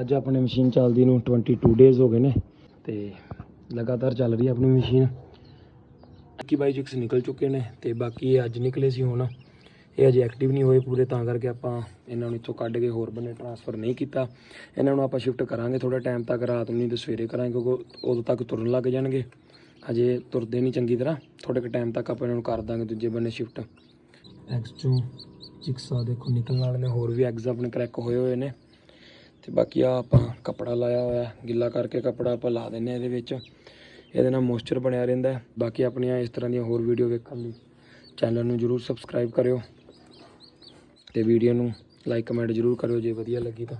ਅੱਜ अपनी मशीन चलती नूं 22 डेज़ हो गए ने ते लगातार चल रही है अपनी मशीन। 21 22 चिक्स निकल चुके ने ते बाकी ये अज निकले सी हुण ये अजे एक्टिव नहीं होए पूरे, तां करके आपां इन्हां नूं इत्थों कढ के होर बन्ने ट्रांसफर नहीं किया। इन्हां नूं आपां शिफ्ट करांगे थोड़ा टाइम तक, रात नूं नहीं तो सवेरे करांगे क्योंकि उदों तक तुरन लग जाणगे। अजे तुरदे नहीं चंगी तरह, थोड़े टाइम तक आपां इन्हां नूं कर दांगे दूजे बन्ने शिफ्ट। एग्स चों चिक्स आ देखो निकलण वाले ने, होर भी एग्स अपने क्रैक होए हुए ने। ते बाकी आपां कपड़ा लाया होया गिला करके कपड़ा आपां ला दिंदे इहदे विच, इहदे नाल मॉइस्चर बनिया रहिंदा है। बाकी अपनियां इस तरह दी होर वीडियो वेखण लई चैनल नूं जरूर सबसक्राइब करियो ते वीडियो नूं लाइक कमेंट जरूर करियो जे वधिया लगी तां।